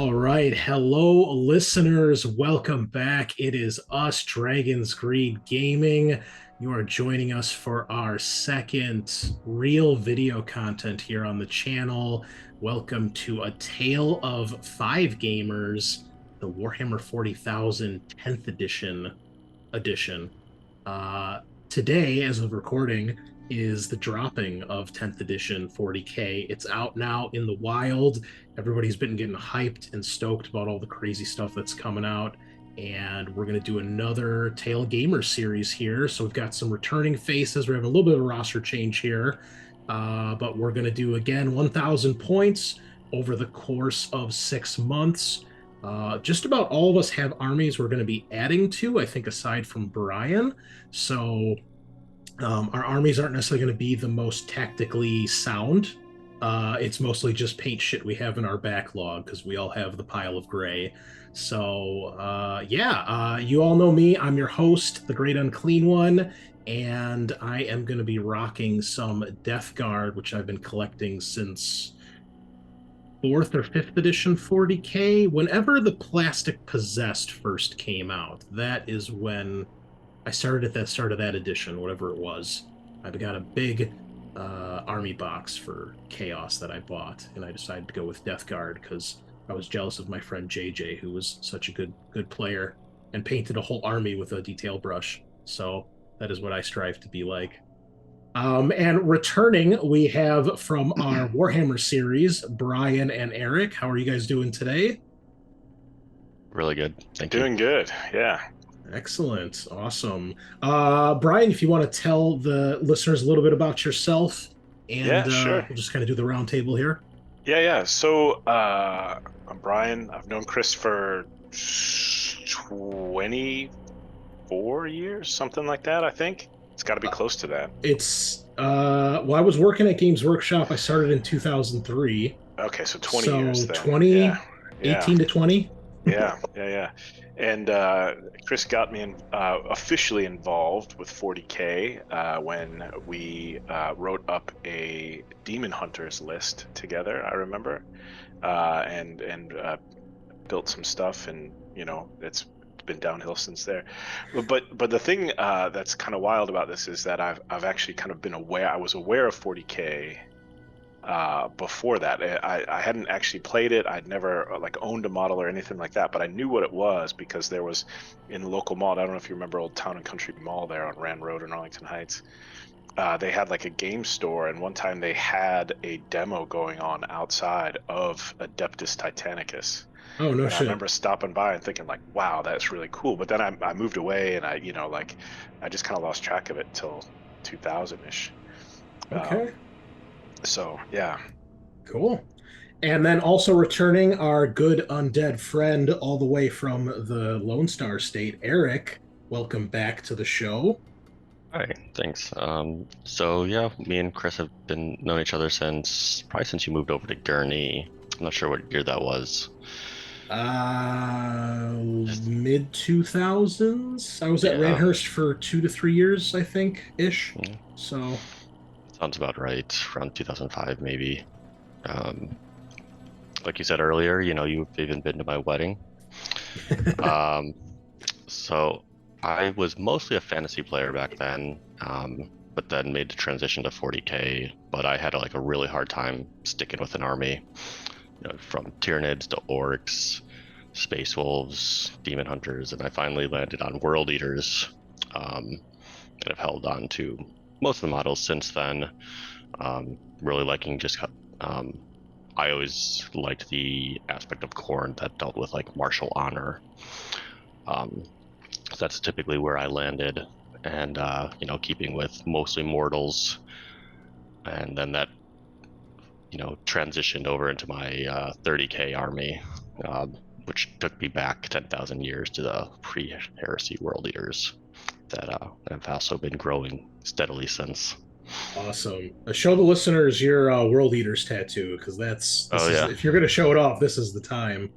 All right. Hello, listeners. Welcome back. It is us, Dragon's Greed Gaming. You are joining us for our second real video content here on the channel. Welcome to A Tale of Five Gamers, the Warhammer 40,000 10th edition. Uh, Today, as of recording, is the dropping of 10th edition 40K. It's out now in the wild. Everybody's been getting hyped and stoked about all the crazy stuff that's coming out. And we're going to do another Tale Gamer series here. So we've got some returning faces. We're having a little bit of a roster change here. But we're going to do, again, 1,000 points over the course of 6 months. Just about all of us have armies we're going to be adding to, I think, aside from Brian. So our armies aren't necessarily going to be the most tactically sound. It's mostly just paint shit we have in our backlog because we all have the pile of gray. So you all know me. I'm your host, the Great Unclean One, and I am going to be rocking some Death Guard, which I've been collecting since fourth or fifth edition 40K. Whenever the Plastic Possessed first came out, that is when I started at the start of that edition, whatever it was. I've got a big army box for Chaos that I bought, and I decided to go with Death Guard because I was jealous of my friend JJ, who was such a good player and painted a whole army with a detail brush. So that is what I strive to be like. And returning, we have from our Warhammer series, Brian and Eric. How are you guys doing today? Really good. Thank you. Doing good. Yeah. Excellent. Awesome. Brian, if you want to tell the listeners a little bit about yourself, and Yeah, sure. we'll just kind of do the round table here. Yeah. So, I'm Brian. I've known Chris for 24 years, something like that, I think. It's got to be close to that. Well, I was working at Games Workshop. I started in 2003. Okay, so 20 So years then. 20, Yeah. 18 to 20. Yeah. And Chris got me officially involved with 40K when we wrote up a Demon Hunters list together, I remember, and built some stuff, and it's been downhill since there. But the thing that's kind of wild about this is that I've actually kind of been aware. I was aware of 40K before that. I hadn't actually played it. I'd never owned a model or anything like that, but I knew what it was because there was in the local mall. I don't know if you remember Old Town and Country Mall there on Rand Road in Arlington Heights. They had a game store, and one time they had a demo going on outside of Adeptus Titanicus. Oh, no And I shit. remember stopping by and thinking wow, that's really cool. But then I moved away, and I just kind of lost track of it till 2000-ish. Okay. So yeah. Cool. And then also returning our good undead friend all the way from the Lone Star State, Eric. Welcome back to the show. All right, thanks. So yeah, me and Chris have been known each other probably since you moved over to Gurney. I'm not sure what year that was. Mid 2000s. I was at Yeah. Ranhurst for 2 to 3 years, I think, ish. Yeah. So Sounds about right. Around 2005, maybe. Like you said earlier, you've even been to my wedding. So I was mostly a fantasy player back then, but then made the transition to 40K. But I had a really hard time sticking with an army. From Tyranids to Orcs, Space Wolves, Demon Hunters, and I finally landed on World Eaters, and have held on to most of the models since then. Really liking I always liked the aspect of Khorne that dealt with martial honor. So that's typically where I landed, and keeping with mostly mortals, and then that transitioned over into my 30K army, which took me back 10,000 years to the pre-heresy World Eaters that have also been growing steadily since. awesome. Show the listeners your World Eaters tattoo, because if you're going to show it off, this is the time.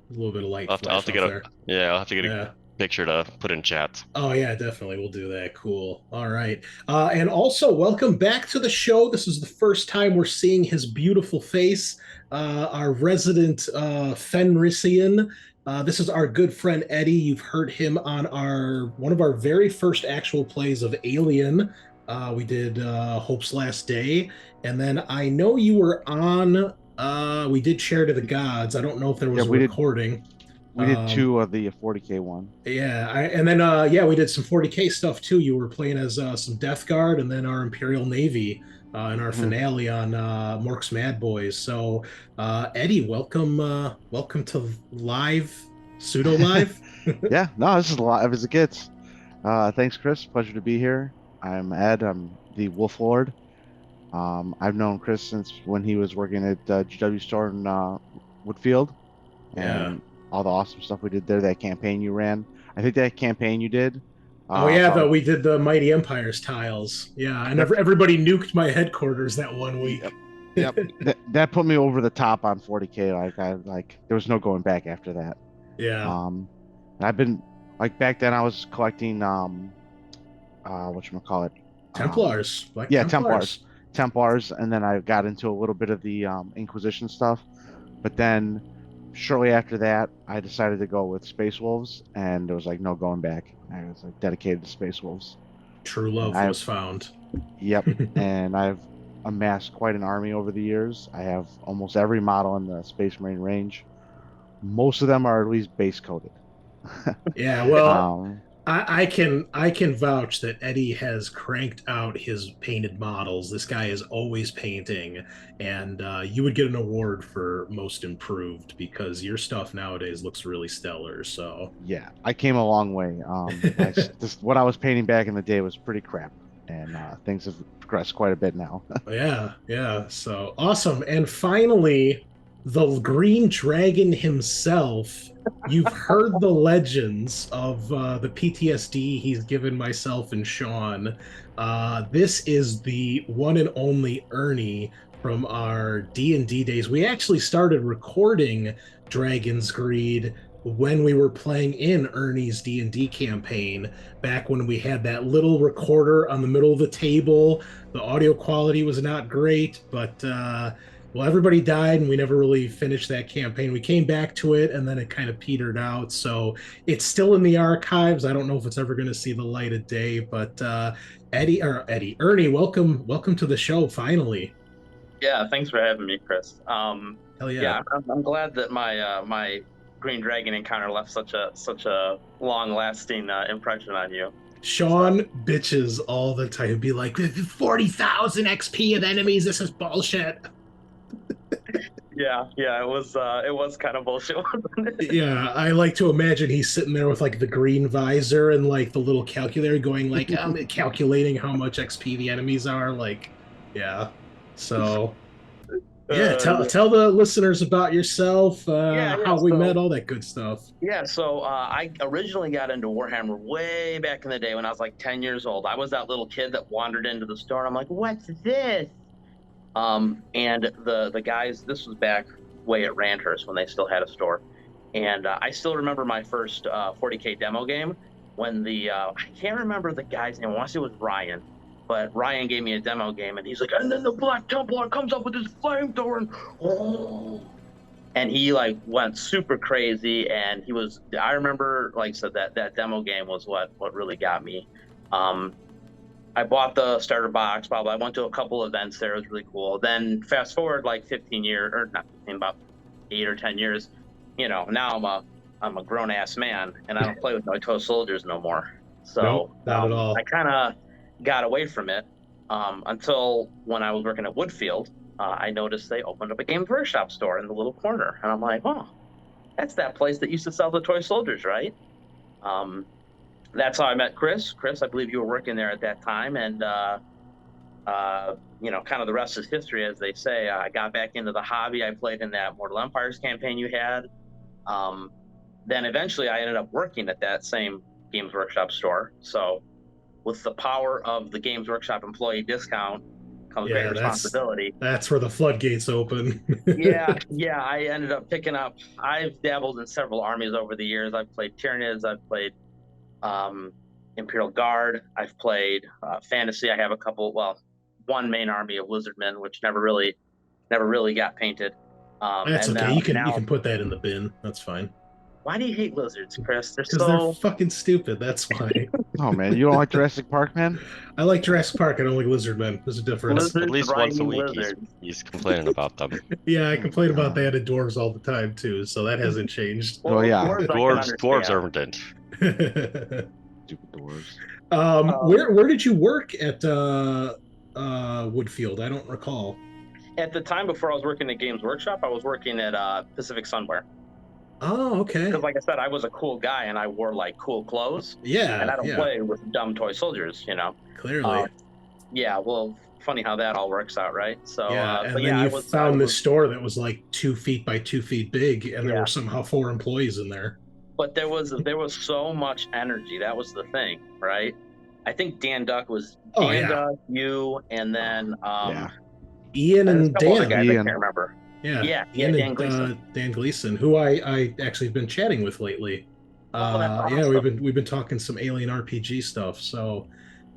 A little bit of light I'll have to flash get off a there. yeah I'll have to get Yeah. picture to put in chat. Oh yeah, definitely. We'll do that. Cool. All right. And also welcome back to the show. This is the first time we're seeing his beautiful face. Our resident Fenrisian. This is our good friend Eddie. You've heard him on our one of our very first actual plays of Alien. We did Hope's Last Day, and then I know you were on. We did Share to the Gods. I don't know if there Yeah, was a recording. we did Um, two of the 40K one. yeah, and then yeah, we did some 40K stuff too. You were playing as some Death Guard, and then our Imperial Navy in our Mhm. finale on Mork's Mad Boys. So, Eddie, welcome to live, pseudo live. Yeah, no, this is live as it gets. Thanks, Chris. Pleasure to be here. I'm Ed. I'm the Wolf Lord. I've known Chris since when he was working at GW Store in Woodfield, Yeah. and all the awesome stuff we did there. That campaign you ran. I think that campaign you did. Oh yeah, Probably. though we did the Mighty Empires tiles. Yeah, and That, everybody nuked my headquarters that one week. yep, yep. That put me over the top on 40K. Like there was no going back after that. Yeah. And I've been like back then I was collecting whatchamacallit, Templars, Black yeah, Templars. Templars, and then I got into a little bit of the Inquisition stuff, but then shortly after that I decided to go with Space Wolves, and there was like no going back. I was like dedicated to Space Wolves, True and love I was found. yep, and I've amassed quite an army over the years. I have almost every model in the Space Marine range. Most of them are at least base coated. Yeah, well, um, I can vouch that Eddie has cranked out his painted models. This guy is always painting, and you would get an award for most improved because your stuff nowadays looks really stellar. So Yeah, I came a long way. What I was painting back in the day was pretty crap, and things have progressed quite a bit now. yeah, yeah. So awesome. And finally, the Green Dragon himself. You've heard the legends of the PTSD he's given myself and Sean. This is the one and only Ernie from our D&D days. We actually started recording Dragon's Greed when we were playing in Ernie's D&D campaign back when we had that little recorder on the middle of the table. The audio quality was not great, but well, everybody died and we never really finished that campaign. We came back to it and then it kind of petered out. So it's still in the archives. I don't know if it's ever going to see the light of day, but Ernie, welcome to the show finally. Yeah, thanks for having me, Chris. Hell yeah. Yeah, I'm glad that my Green Dragon encounter left such a long-lasting impression on you. Sean bitches all the time. Be like, 40,000 XP of enemies. This is bullshit. Yeah, it was kind of bullshit, wasn't it? Yeah, I like to imagine he's sitting there with like the green visor and like the little calculator going like calculating how much XP the enemies are. Like, yeah. So yeah, tell the listeners about yourself, how we met, all that good stuff. Yeah, so I originally got into Warhammer way back in the day when I was like 10 years old. I was that little kid that wandered into the store and I'm like, what's this? And the guys, this was back way at Randhurst when they still had a store. And I still remember my first 40K demo game when I can't remember the guy's name. I want to say it was Ryan. But Ryan gave me a demo game, and he's like, and then the Black Templar comes up with his flamethrower, and oh, and he like went super crazy. And I remember, like I said, that demo game was what really got me. I bought the starter box. Probably I went to a couple events there. It was really cool. Then fast forward like 15 years, or not 15, about 8 or 10 years. Now I'm a grown ass man, and I don't play with my toy soldiers no more. So nope, not at all. I kind of got away from it until when I was working at Woodfield. I noticed they opened up a Games Workshop store in the little corner, and I'm like, oh, that's that place that used to sell the toy soldiers, right? That's how I met Chris. Chris, I believe you were working there at that time, and kind of the rest is history, as they say. I got back into the hobby. I played in that Mortal Empires campaign you had. Then eventually I ended up working at that same Games Workshop store. So with the power of the Games Workshop employee discount comes great responsibility. That's where the floodgates open. yeah, I ended up picking up. I've dabbled in several armies over the years. I've played Tyranids, I've played Imperial Guard. I've played fantasy. I have a couple. Well, one main army of lizardmen, which never really got painted. That's and okay. now, You can put that in the bin. That's fine. Why do you hate lizards, Chris? They're Because they're so. fucking stupid. That's why. Oh man, you don't like Jurassic Park, man? I like Jurassic Park. I don't like lizard men. There's a difference. Lizards At least once a riding week, lizards. he's complaining about them. Yeah, I complain about God. that in dwarves all the time too, so that hasn't changed. Well, yeah. dwarves I can Dwarves understand. aren't. Stupid dwarves. Where did you work at Woodfield? I don't recall. At the time before I was working at Games Workshop, I was working at Pacific Sunwear. Oh, okay. Because, like I said, I was a cool guy and I wore like cool clothes. Yeah, And I don't yeah, play with dumb toy soldiers, you know. clearly. Yeah, well, funny how that all works out, right? So Yeah, and but then yeah, you found this store that was like 2 feet by 2 feet big, and there Yeah. were somehow 4 employees in there. But there was so much energy. That was the thing, right? I think Dan Duck was Oh, Dan yeah. Duck, you, and then Yeah. Ian there's a and couple other Dan. guys I Ian. can't remember. Yeah, Yeah, Ian Dan and Gleason. Dan Gleason, who I actually have been chatting with lately. Oh, that's Yeah, awesome. we've been talking some Alien RPG stuff. So,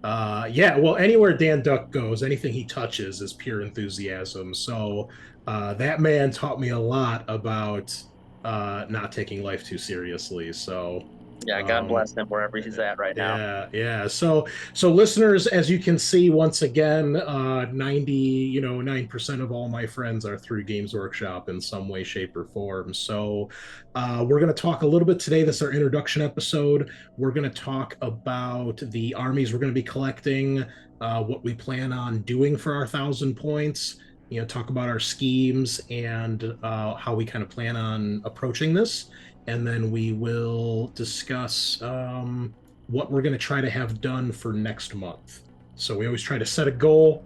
yeah, well, anywhere Dan Duck goes, anything he touches is pure enthusiasm. So, that man taught me a lot about not taking life too seriously. So, Yeah, God bless him wherever he's at right now. yeah. So listeners, as you can see, once again, 9% of all my friends are through Games Workshop in some way, shape, or form. So we're going to talk a little bit today. This is our introduction episode. We're going to talk about the armies we're going to be collecting, what we plan on doing for our 1,000 points. You know, talk about our schemes and how we kind of plan on approaching this. And then we will discuss what we're going to try to have done for next month. So we always try to set a goal,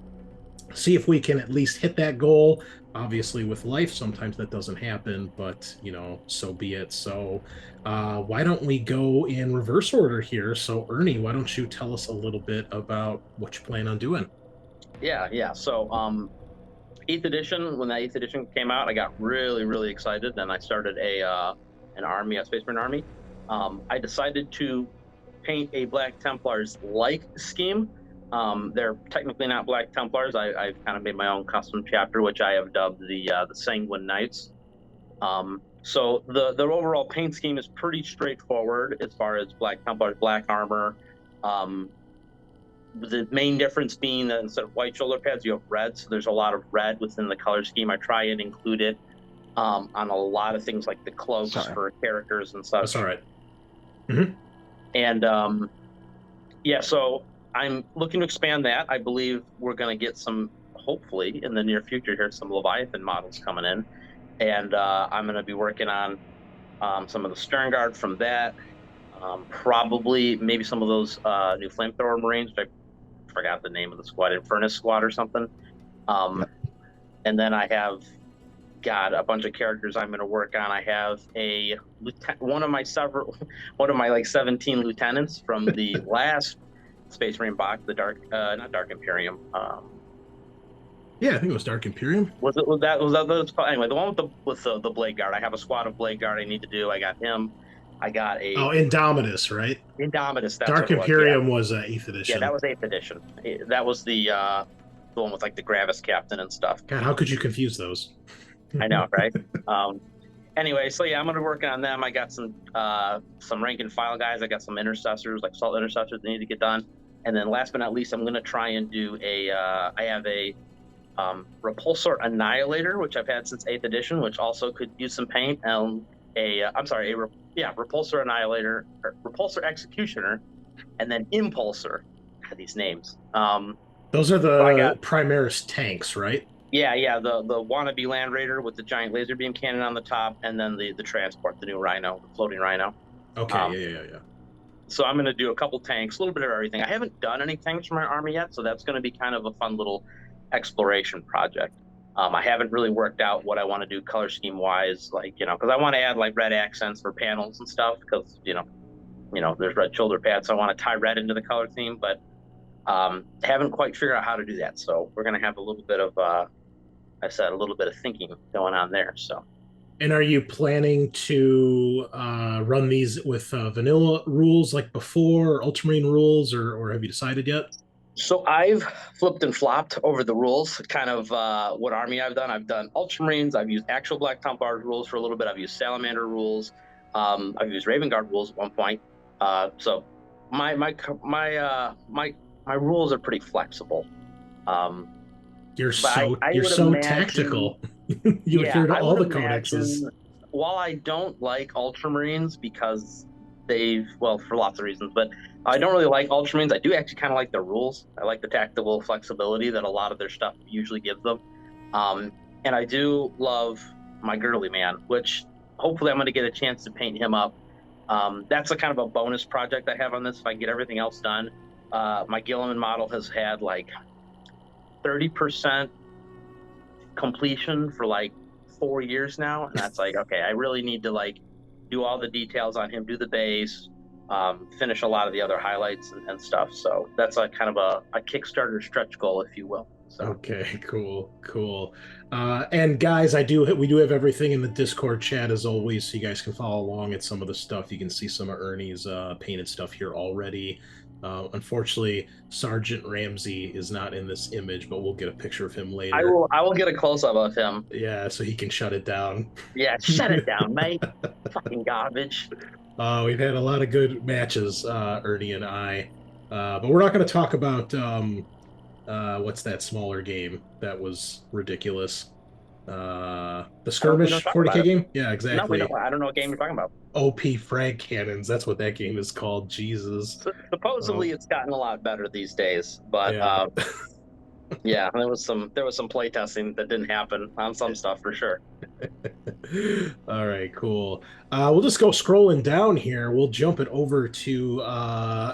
see if we can at least hit that goal. Obviously, with life, sometimes that doesn't happen, but so be it. So why don't we go in reverse order here? So Ernie, why don't you tell us a little bit about what you plan on doing? Yeah. So 8th edition, when that 8th edition came out, I got really, really excited, and I started an army, a Space Marine army. I decided to paint a Black Templars like scheme. They're technically not Black Templars. I've kind of made my own custom chapter, which I have dubbed the Sanguine Knights. So the overall paint scheme is pretty straightforward as far as Black Templars, black armor. The main difference being that instead of white shoulder pads, you have red. So there's a lot of red within the color scheme. I try and include it on a lot of things like the cloaks for characters and such. That's all right. And yeah, so I'm looking to expand that. I believe we're going to get some, hopefully in the near future here, some Leviathan models coming in. And I'm going to be working on some of the Stern Guard from that. Probably maybe some of those new Flamethrower Marines. I forgot the name of the squad, Infernus Squad or something. And then I have got a bunch of characters I'm going to work on. I have one of my like 17 lieutenants from the last Space Marine box, the not Dark Imperium. Yeah, I think it was Dark Imperium. Was that anyway? The one with the Blade Guard. I have a squad of Blade Guard I need to do. I got him. I got Indomitus, right? Indomitus. That's Dark Imperium was 8th edition. Yeah, that was 8th edition. That was the one with like the Gravis Captain and stuff. God, how could you confuse those? I know, right? Anyway, so yeah, I'm gonna work on them. I got some rank and file guys. I got some intercessors, like assault intercessors that need to get done. And then last but not least, I'm gonna try and do I have a Repulsor Annihilator, which I've had since 8th edition, which also could use some paint. Repulsor Annihilator, Repulsor Executioner, and then Impulsor. God, these names. Those are the Primaris tanks, right? Yeah, the wannabe Land Raider with the giant laser beam cannon on the top, and then the transport, the new Rhino, the floating Rhino. Okay, yeah. So I'm going to do a couple tanks, a little bit of everything. I haven't done any tanks for my army yet, so that's going to be kind of a fun little exploration project. I haven't really worked out what I want to do color scheme wise, because I want to add like red accents for panels and stuff, because there's red shoulder pads, so I want to tie red into the color theme, but haven't quite figured out how to do that. So we're going to have a little bit of a little bit of thinking going on there. So And are you planning to run these with vanilla rules like before, Ultramarine rules, or have you decided yet? So I've flipped and flopped over the rules, kind of what army I've done. I've done Ultramarines. I've used actual Black Templar rules for a little bit. I've used Salamander rules. I've used Raven Guard rules at one point. So my my my my rules are pretty flexible. Um, You're but I, so I you're would so imagine, tactical. You yeah, adhere to I all would the codexes. imagine. While I don't like Ultramarines because well, for lots of reasons, but I don't really like Ultramarines. I do actually kind of like their rules. I like the tactical flexibility that a lot of their stuff usually gives them. Um, and I do love my Girly Man, which hopefully I'm going to get a chance to paint him up. That's a kind of a bonus project I have on this. If I get everything else done, my Gilliman model has had like 30% completion for like 4 years now, and that's like, okay, I really need to like do all the details on him, do the base, finish a lot of the other highlights and stuff. So that's a kind of a Kickstarter stretch goal, if you will. So Okay, cool. And guys, we do have everything in the Discord chat as always, so you guys can follow along at some of the stuff. You can see some of Ernie's painted stuff here already. Unfortunately, Sergeant Ramsey is not in this image, but we'll get a picture of him later. I will get a close up of him. Yeah, so he can shut it down. Yeah, shut it down, mate. Fucking garbage. We've had a lot of good matches, Ernie and I. But we're not going to talk about what's that smaller game that was ridiculous? The We don't skirmish talk 40k about it. game? Yeah, No, we exactly. don't. I don't know what game you're talking about. OP frag cannons. That's what that game is called. Jesus. Supposedly, it's gotten a lot better these days, but Yeah. yeah, there was some play testing that didn't happen on some stuff for sure. All right, cool. We'll just go scrolling down here. We'll jump it over to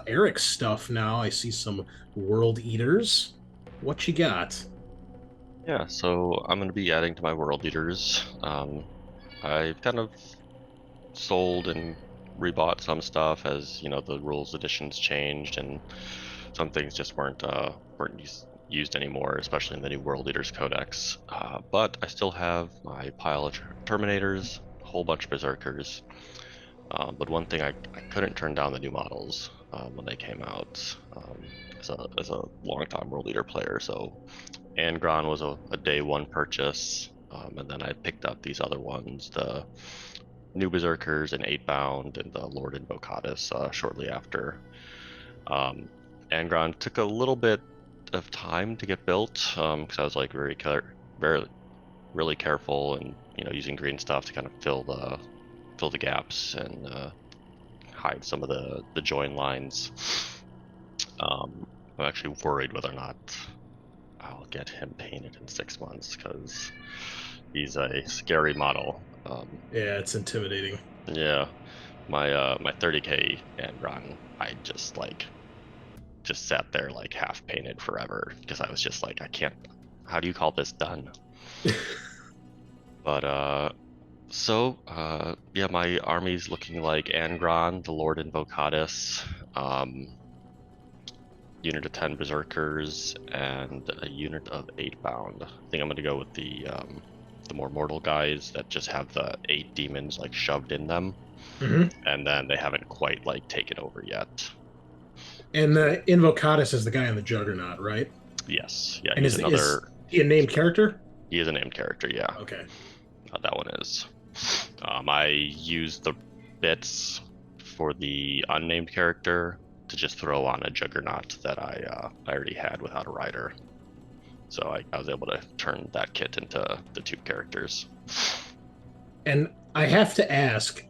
Eric's stuff now. I see some World Eaters. What you got? Yeah, so I'm going to be adding to my World Eaters. I've kind of sold and rebought some stuff as, you know, the rules editions changed and some things just weren't used anymore, especially in the new World Eaters Codex. But I still have my pile of Terminators, a whole bunch of Berserkers. But one thing I couldn't turn down the new models when they came out as a long-time World Eater player. So Angron was a day one purchase, and then I picked up these other ones, the new Berserkers and 8-bound and the Lord Invocatus shortly after. Angron took a little bit of time to get built because I was like really careful and, you know, using green stuff to kind of fill the gaps and hide some of the join lines. I'm actually worried whether or not I'll get him painted in 6 months because he's a scary model. Yeah, it's intimidating. Yeah, my 30k Angron, I just sat there like half painted forever because I was just like, I can't. How do you call this done? But yeah, my army's looking like Angron, the Lord Invocatus, unit of 10 Berserkers, and a unit of 8-bound. I think I'm gonna go with the more mortal guys that just have the 8 demons like shoved in them, and then they haven't quite like taken over yet. And the Invocatus is the guy on the Juggernaut, right? Yes, yeah. And He's is he a named character? He is a named character, yeah. Okay. That one is. I used the bits for the unnamed character to just throw on a Juggernaut that I already had without a rider. So I was able to turn that kit into the 2 characters. And I have to ask,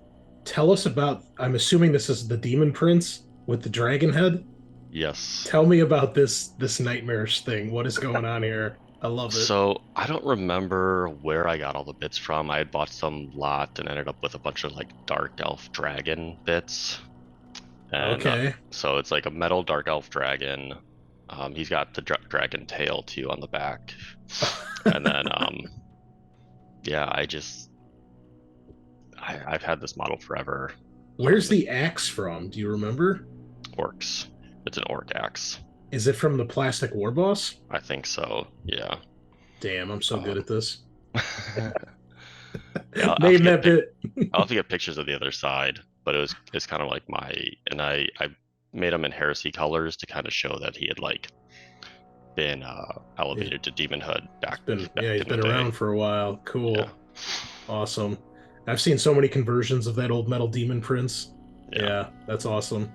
tell us about, I'm assuming this is the Demon Prince with the dragon head? Yes. Tell me about this nightmarish thing. What is going on here? I love it. So I don't remember where I got all the bits from. I had bought some lot and ended up with a bunch of like Dark Elf Dragon bits. And, okay. So it's like a metal Dark Elf Dragon. He's got the dragon tail too on the back. And then, yeah, I've had this model forever. Where's the axe from? Do you remember? Orcs. It's an orc axe. Is it from the Plastic War Boss? I think so, yeah. Damn, I'm so good at this. Yeah, I'll have Name to that get bit. I'll have to get pictures of the other side, but it's kind of like I made him in heresy colors to kind of show that he had like been elevated to demonhood back He's in the been day. around for a while. Cool. Yeah. Awesome. I've seen so many conversions of that old metal demon prince. Yeah. Yeah, that's awesome.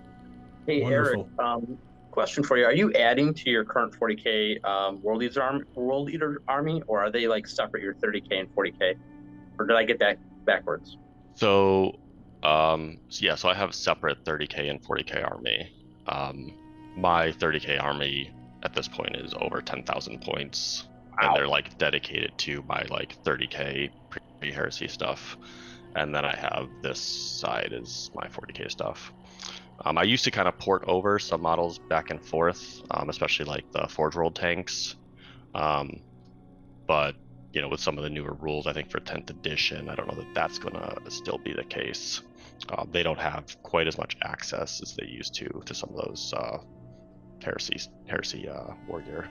Hey, Wonderful. Eric, question for you. Are you adding to your current 40K World Eater army, or are they like separate your 30K and 40K? Or did I get that backwards? So, so I have a separate 30K and 40K army. My 30K army at this point is over 10,000 points, Wow. and they're like dedicated to my like 30K pre-heresy stuff. And then I have this side is my 40K stuff. I used to kind of port over some models back and forth, especially like the Forge World tanks. But with some of the newer rules, I think for 10th edition, I don't know that that's going to still be the case. They don't have quite as much access as they used to some of those heresy war gear.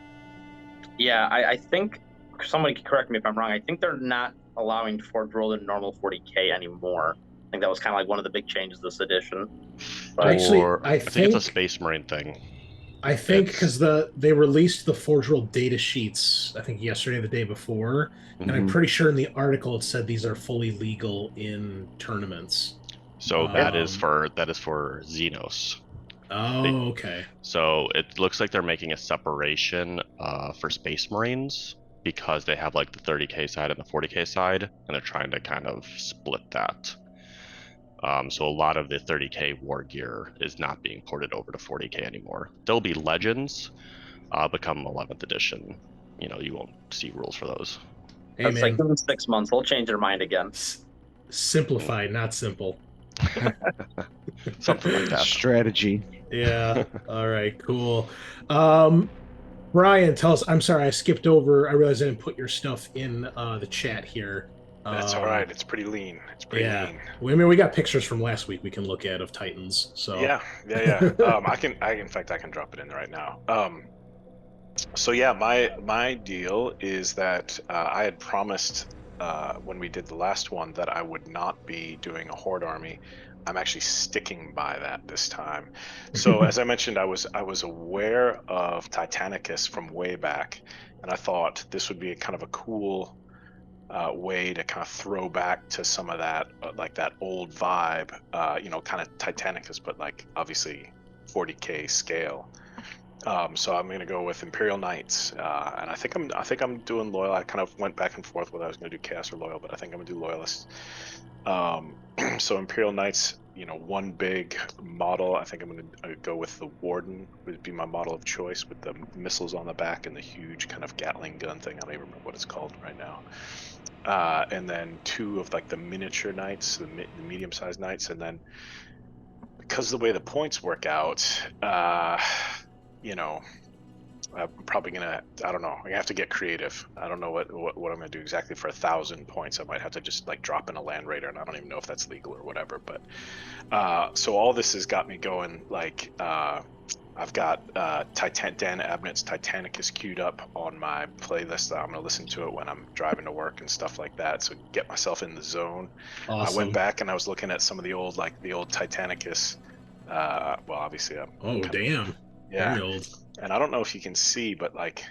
Yeah, I think somebody can correct me if I'm wrong. I think they're not allowing Forge World in normal 40K anymore. I think that was kind of like one of the big changes this edition. But Actually, I think it's a think Space Marine thing. I think because they released the Forge World data sheets, I think yesterday or the day before, and I'm Mhm. pretty sure in the article it said these are fully legal in tournaments. So that is for Xenos. Oh, okay. So it looks like they're making a separation for Space Marines because they have like the 30K side and the 40K side, and they're trying to kind of split that. So a lot of the 30K war gear is not being ported over to 40K anymore. There'll be legends, become 11th edition. You won't see rules for those. Hey, that's like man, give them 6 months. They'll change their mind again. simplify, not simple. Something like that. Strategy. Yeah. All right. Cool. Brian, tell us. I'm sorry, I skipped over. I realized I didn't put your stuff in the chat here. That's all right. It's pretty lean. It's pretty lean. I mean, we got pictures from last week we can look at of Titans. So Yeah. I can drop it in right now. So yeah, my deal is that I had promised when we did the last one that I would not be doing a horde army. I'm actually sticking by that this time. So as I mentioned, I was aware of Titanicus from way back, and I thought this would be kind of a cool way to kind of throw back to some of that like that old vibe, kind of Titanicus, but like obviously 40K scale. So I'm gonna go with Imperial Knights, and I think I'm doing loyal. I kind of went back and forth whether I was gonna do chaos or loyal, but I think I'm gonna do loyalist. So Imperial Knights, one big model. I think I'm gonna go with the Warden. Would be my model of choice with the missiles on the back and the huge kind of Gatling gun thing. I don't even remember what it's called right now. And then two of like the miniature knights, the medium-sized knights, and then because of the way the points work out, I'm probably gonna, I don't know, I have to get creative. I don't know what I'm gonna do exactly for 1,000 points. I might have to just like drop in a Land Raider, and I don't even know if that's legal or whatever. But so all this has got me going. Like I've got Dan Abnett's Titanicus queued up on my playlist. I'm gonna listen to it when I'm driving to work and stuff like that. So get myself in the zone. awesome. I went back and I was looking at some of the old Titanicus. Well, obviously, Damn. yeah. Very old. And I don't know if you can see, but like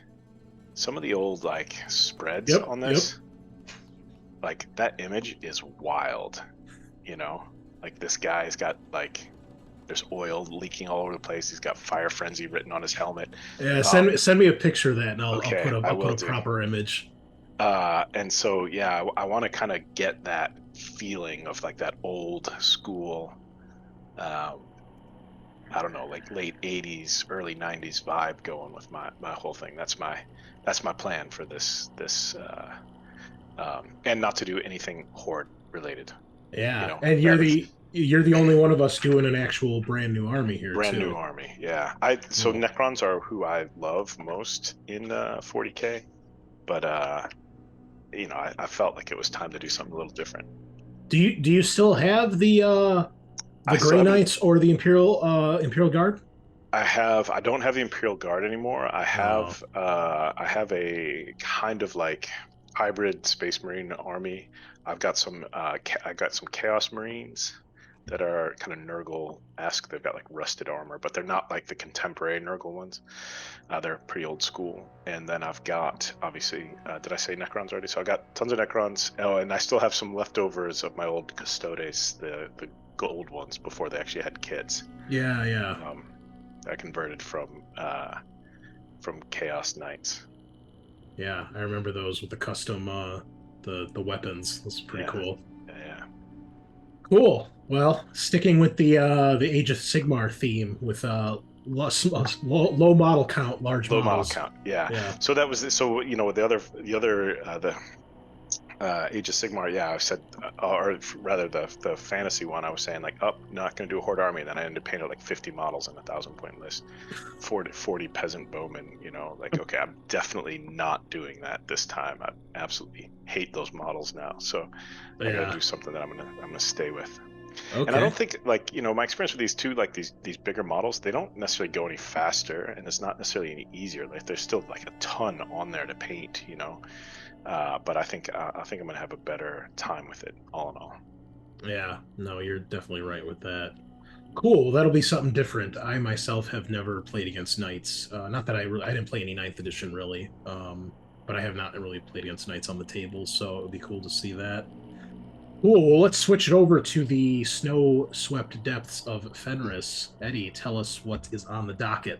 some of the old like spreads on this, like that image is wild. Like this guy's got like there's oil leaking all over the place. He's got Fire Frenzy written on his helmet. Yeah, send me a picture of that, and I'll put a do. proper image. And so yeah, I want to kind of get that feeling of like that old school. I don't know, like late 80s, early 90s vibe going with my whole thing. That's my plan for this and not to do anything horde related. Yeah, and you're the only one of us doing an actual brand new army here. Brand new army, yeah. Necrons are who I love most in 40K, but I felt like it was time to do something a little different. Do you still have the Grey Knights or the Imperial Guard? I don't have the Imperial Guard anymore. I have a kind of like hybrid Space Marine army. I've got some Chaos Marines that are kind of Nurgle-esque. They've got like rusted armor, but they're not like the contemporary Nurgle ones. They're pretty old school. And then I've got, obviously, did I say Necrons already? So I got tons of Necrons. Oh, and I still have some leftovers of my old Custodes, the gold ones before they actually had kits. Yeah. I converted from Chaos Knights. Yeah, I remember those with the custom the weapons. That's pretty cool. Yeah. Cool. Well, sticking with the Age of Sigmar theme with low model count, large Low models. model count. Yeah. Yeah. So that was so the Age of Sigmar. Yeah, I said, or rather the fantasy one. I was saying like, not going to do a horde army. And then I ended up painting like 50 models in a 1,000-point list, 40 peasant bowmen. Like, okay, I'm definitely not doing that this time. I absolutely hate those models now. So I got to do something that I'm gonna stay with. Okay. And I don't think, like, my experience with these two, like these bigger models, they don't necessarily go any faster, and it's not necessarily any easier. Like, there's still like a ton on there to paint, but I think I'm gonna have a better time with it, all in all. Yeah, no, you're definitely right with that. Cool. Well, that'll be something different. I myself have never played against knights. Not that I didn't play any 9th edition really, but I have not really played against knights on the table, so it would be cool to see that. Cool. Well, let's switch it over to the snow-swept depths of Fenris. Eddie, tell us what is on the docket.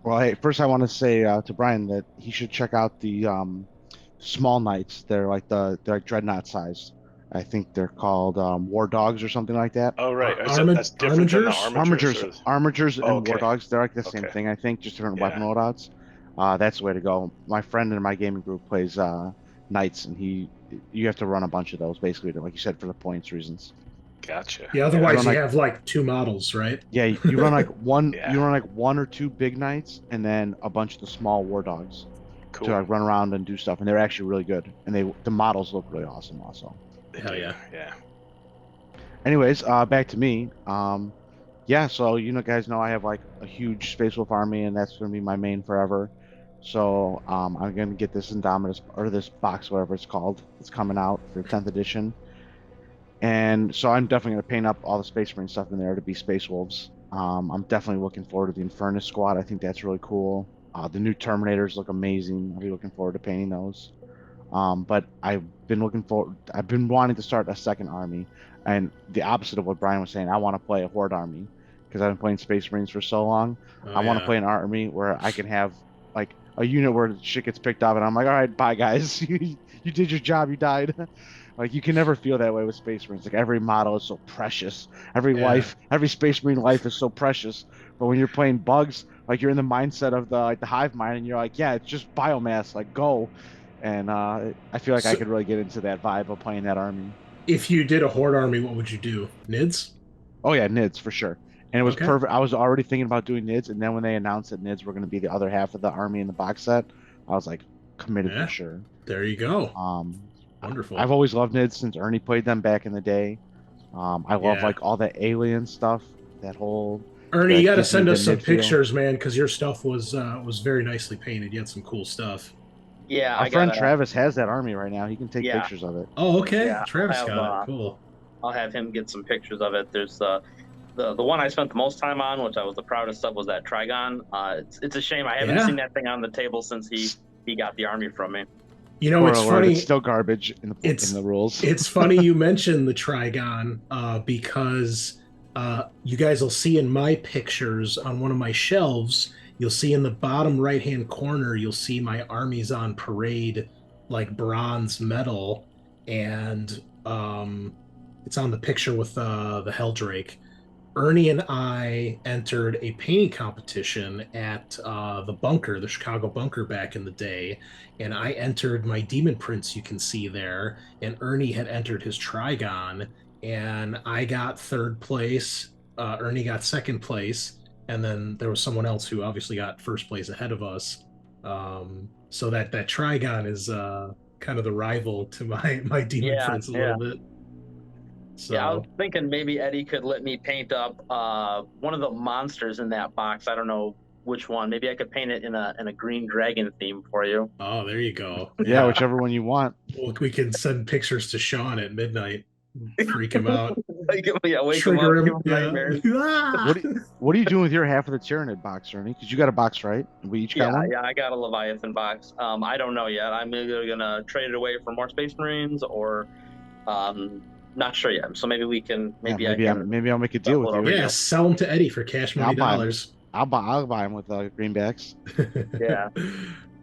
Well, hey, first I want to say to Brian that he should check out the small knights. They're like dreadnought size. I think they're called war dogs or something like that. Oh, right. That's different than the armigers. Armigers and okay. war dogs. They're like the same thing, I think, just different weapon loadouts. That's the way to go. My friend in my gaming group plays knights, and you have to run a bunch of those basically, like you said, for the points reasons. Gotcha. Yeah, otherwise you have like 2 models, right? Yeah, you run like one. You run like 1 or 2 big knights, and then a bunch of the small war dogs. Cool. To like run around and do stuff, and they're actually really good, and the models look really awesome also. Hell yeah. Yeah. Anyways, back to me. So guys know I have like a huge Space Wolf army, and that's gonna be my main forever. So I'm gonna get this Indominus, or this box, whatever it's called. It's coming out for 10th edition, and so I'm definitely gonna paint up all the Space Marine stuff in there to be Space Wolves. I'm definitely looking forward to the Infernus squad. I think that's really cool. The new Terminators look amazing. I'll be looking forward to painting those. But I've been wanting to start a second army, and the opposite of what Brian was saying. I want to play a horde army because I've been playing Space Marines for so long. I want to play an army where I can have like a unit where shit gets picked up, and I'm like, all right, bye guys, you did your job, you died. Like, you can never feel that way with Space Marines. Like, every model is so precious. Every Space Marine life is so precious. But when you're playing bugs, like, you're in the mindset of the hive mind, and you're like, yeah, it's just biomass, like, go. And I feel like I could really get into that vibe of playing that army. If you did a horde army, what would you do? Nids? Oh yeah, Nids for sure. And it was perfect. I was already thinking about doing Nids, and then when they announced that Nids were going to be the other half of the army in the box set, I was like, committed for sure. There you go. Wonderful. I've always loved Nids since Ernie played them back in the day. I love like all the alien stuff. That whole Ernie, you got to send us some pictures, man, because your stuff was very nicely painted. You had some cool stuff. Yeah, our friend Travis has that army right now. He can take pictures of it. Oh, okay. Yeah, Travis got it. Cool. I'll have him get some pictures of it. There's the one I spent the most time on, which I was the proudest of, was that Trigon. It's a shame I haven't seen that thing on the table since he got the army from me. You know, it's funny. It's still garbage in the rules. It's funny you mentioned the Trigon because you guys will see in my pictures on one of my shelves, you'll see in the bottom right-hand corner, you'll see my armies on parade, like bronze medal, and it's on the picture with the Helldrake. Ernie and I entered a painting competition at the bunker, the Chicago bunker back in the day, and I entered my Demon Prince, you can see there, and Ernie had entered his Trigon, and I got 3rd place, Ernie got 2nd place, and then there was someone else who obviously got 1st place ahead of us. So that Trigon is kind of the rival to my Demon Prince a little bit. So. Yeah, I was thinking maybe Eddie could let me paint up one of the monsters in that box. I don't know which one. Maybe I could paint it in a green dragon theme for you. Oh, there you go. Yeah, whichever one you want. Well, we can send pictures to Sean at midnight, freak him out, Yeah, wake trigger him him. up, give him nightmares. Yeah. What are you doing with your half of the Tyranid box, Ernie? Because you got a box, right? We each got one. Yeah, I got a Leviathan box. I don't know yet. I'm either gonna trade it away for more Space Marines or not sure yet. So maybe we can. Maybe I'll make a deal with you. Yeah, sell them to Eddie for cash money dollars. I'll buy them with greenbacks. Yeah.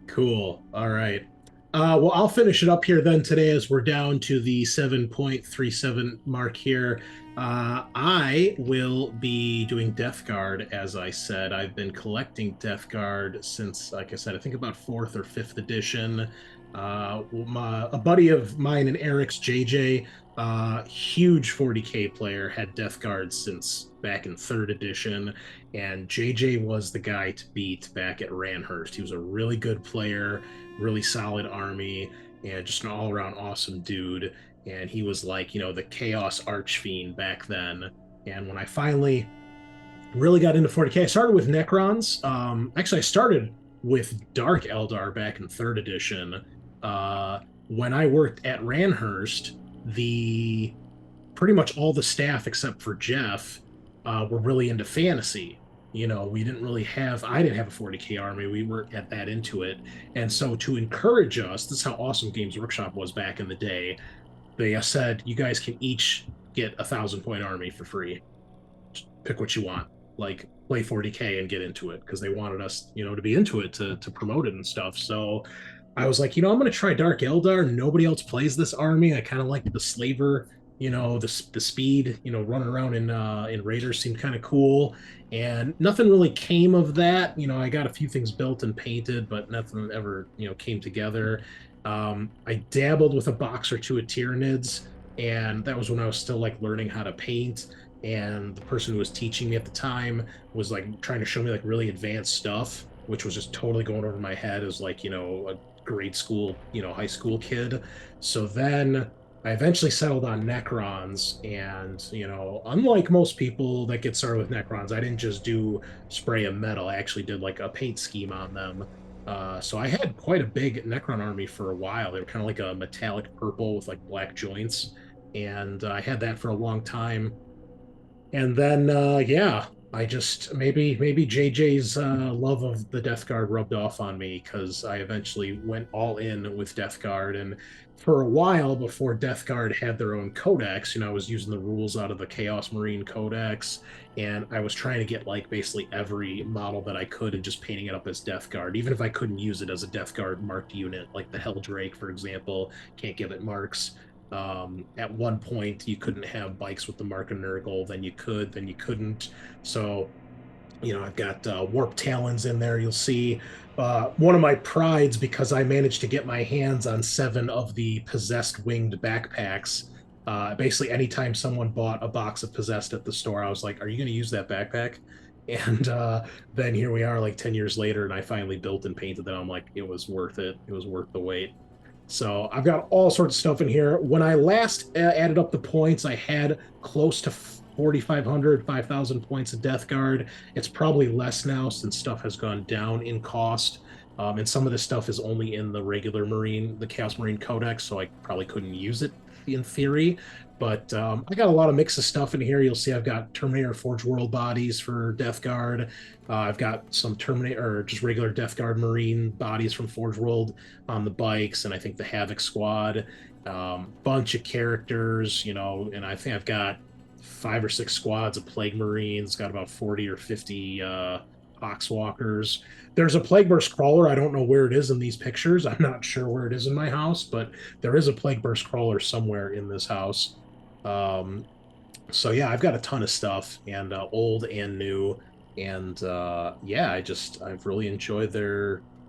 Cool. All right. Well, I'll finish it up here then today as we're down to the 7.37 mark here. I will be doing Death Guard, as I said. I've been collecting Death Guard since, like I said, I think about 4th or 5th edition. A buddy of mine and Eric's, JJ, huge 40k player, had Death Guard since back in 3rd edition, and JJ was the guy to beat back at Ranhurst. He was a really good player, really solid army, and just an all-around awesome dude. And he was like, the Chaos Archfiend back then. And when I finally really got into 40k, I started with Necrons. Actually, I started with Dark Eldar back in 3rd edition. When I worked at Ranhurst, pretty much all the staff except for Jeff were really into fantasy. We didn't really I didn't have a 40k army. We weren't that into it. And so to encourage us, this is how awesome Games Workshop was back in the day. They said, you guys can each get 1,000-point army for free. Just pick what you want. Like, play 40k and get into it, because they wanted us, to be into it, to promote it and stuff. So I was like, I'm going to try Dark Eldar. Nobody else plays this army. I kind of like the Slaver, the speed, running around in Raiders seemed kind of cool. And nothing really came of that. I got a few things built and painted, but nothing ever, came together. I dabbled with a box or two of Tyranids, and that was when I was still like learning how to paint. And the person who was teaching me at the time was like trying to show me like really advanced stuff, which was just totally going over my head as like, a grade school, high school kid. So then I eventually settled on Necrons, and, unlike most people that get started with Necrons, I didn't just do spray of metal. I actually did like a paint scheme on them. So I had quite a big Necron army for a while. They were kind of like a metallic purple with like black joints, and I had that for a long time. And then, I just maybe JJ's love of the Death Guard rubbed off on me, because I eventually went all in with Death Guard. And for a while before Death Guard had their own codex, I was using the rules out of the Chaos Marine Codex, and I was trying to get like basically every model that I could and just painting it up as Death Guard, even if I couldn't use it as a Death Guard marked unit, like the Helldrake, for example, can't give it marks. At one point you couldn't have bikes with the mark of Nurgle, then you could, then you couldn't. So I've got Warp Talons in there. You'll see one of my prides, because I managed to get my hands on 7 of the Possessed winged backpacks. Basically anytime someone bought a box of Possessed at the store, I was like, are you going to use that backpack? And then here we are like 10 years later, and I finally built and painted them. I'm like, it was worth it. It was worth the wait. So I've got all sorts of stuff in here. When I last added up the points, I had close to 4,500, 5,000 points of Death Guard. It's probably less now since stuff has gone down in cost. And some of this stuff is only in the regular Marine, the Chaos Marine Codex, so I probably couldn't use it in theory. But I got a lot of mix of stuff in here. You'll see I've got Terminator Forge World bodies for Death Guard. I've got some Terminator, or just regular Death Guard Marine bodies from Forge World on the bikes, and I think the Havoc Squad. Bunch of characters, and I think I've got 5 or 6 squads of Plague Marines, got about 40 or 50 Poxwalkers. There's a Plague Burst Crawler. I don't know where it is in these pictures. I'm not sure where it is in my house, but there is a Plague Burst Crawler somewhere in this house. So yeah, I've got a ton of stuff, and old and new, and I've really enjoyed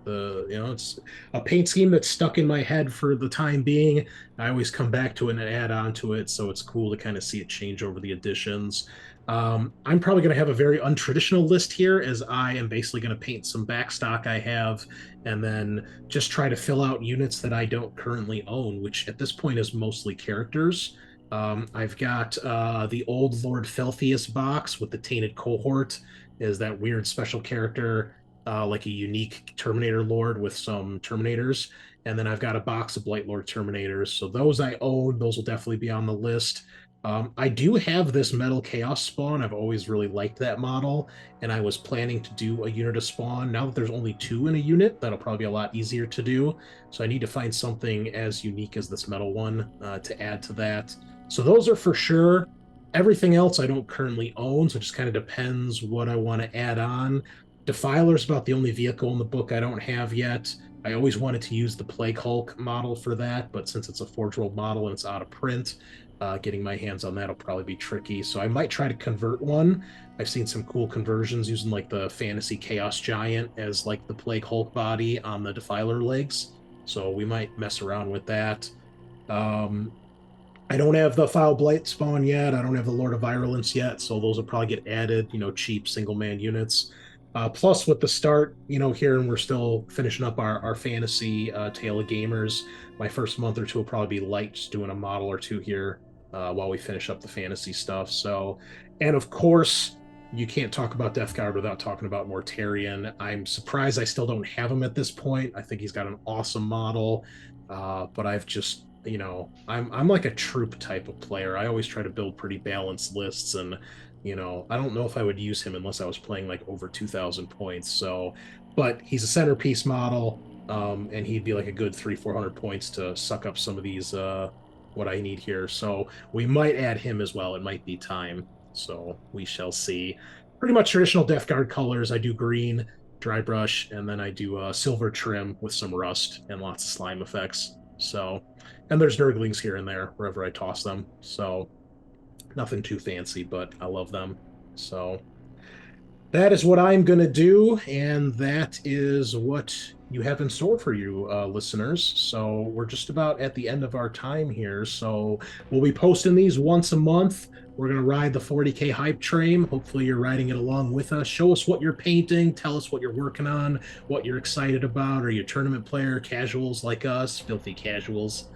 it's a paint scheme that's stuck in my head for the time being. I always come back to it and add on to it, so it's cool to kind of see it change over the editions. I'm probably going to have a very untraditional list here, as I am basically going to paint some backstock I have, and then just try to fill out units that I don't currently own, which at this point is mostly characters. I've got the old Lord Felthius box with the Tainted Cohort, is that weird special character. like a unique Terminator Lord with some Terminators. And then I've got a box of Blight Lord Terminators. So those I own. Those will definitely be on the list. I do have this Metal Chaos spawn. I've always really liked that model, and I was planning to do a unit of spawn. Now that there's only 2 in a unit, that'll probably be a lot easier to do. So I need to find something as unique as this metal one to add to that. So those are for sure. Everything else I don't currently own, so it just kind of depends what I want to add on. Defiler's about the only vehicle in the book I don't have yet. I always wanted to use the Plague Hulk model for that, but since it's a Forge World model and it's out of print, getting my hands on that will probably be tricky. So I might try to convert one. I've seen some cool conversions using like the Fantasy Chaos Giant as like the Plague Hulk body on the Defiler legs. So we might mess around with that. I don't have the Foul Blight spawn yet. I don't have the Lord of Virulence yet, so those will probably get added, cheap single-man units. Plus, with the start, here, and we're still finishing up our fantasy Tale of Gamers, my first month or two will probably be light, just doing a model or two here while we finish up the fantasy stuff. So, and of course, you can't talk about Death Guard without talking about Mortarion. I'm surprised I still don't have him at this point. I think he's got an awesome model, but I've just I'm like a troop type of player. I always try to build pretty balanced lists, and I don't know if I would use him unless I was playing like over 2,000 points. So, but he's a centerpiece model, and he'd be like a good 300-400 points to suck up some of these what I need here. So we might add him as well. It might be time. So we shall see. Pretty much traditional Death Guard colors. I do green, dry brush, and then I do silver trim with some rust and lots of slime effects. So, and there's Nurglings here and there wherever I toss them. So nothing too fancy, but I love them. So that is what I'm going to do, and that is what you have in store for you, listeners. So we're just about at the end of our time here. So we'll be posting these once a month. We're going to ride the 40K hype train. Hopefully you're riding it along with us. Show us what you're painting. Tell us what you're working on, what you're excited about. Are you a tournament player, casuals like us, filthy casuals?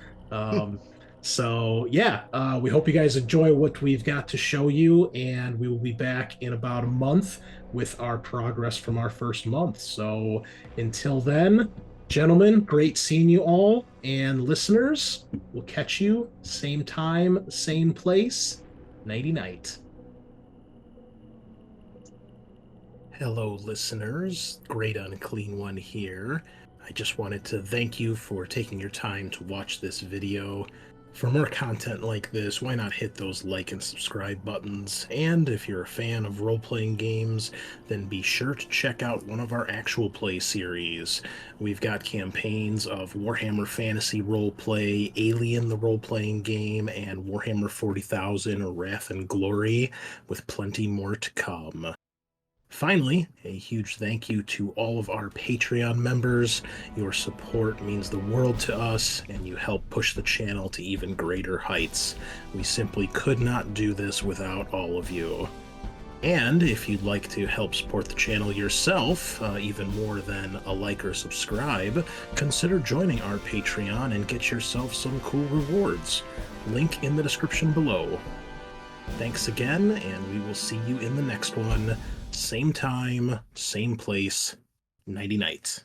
So yeah, we hope you guys enjoy what we've got to show you, and we will be back in about a month with our progress from our first month. So until then, gentlemen, great seeing you all, and listeners, we'll catch you same time, same place. Nighty night. Hello, listeners. Great Unclean One here. I just wanted to thank you for taking your time to watch this video. For more content like this, why not hit those like and subscribe buttons? And if you're a fan of role-playing games, then be sure to check out one of our actual play series. We've got campaigns of Warhammer Fantasy Roleplay, Alien the role-playing game, and Warhammer 40,000 Wrath and Glory, with plenty more to come. Finally, a huge thank you to all of our Patreon members. Your support means the world to us, and you help push the channel to even greater heights. We simply could not do this without all of you. And if you'd like to help support the channel yourself, even more than a like or subscribe, consider joining our Patreon and get yourself some cool rewards. Link in the description below. Thanks again, and we will see you in the next one. Same time, same place. Nighty night.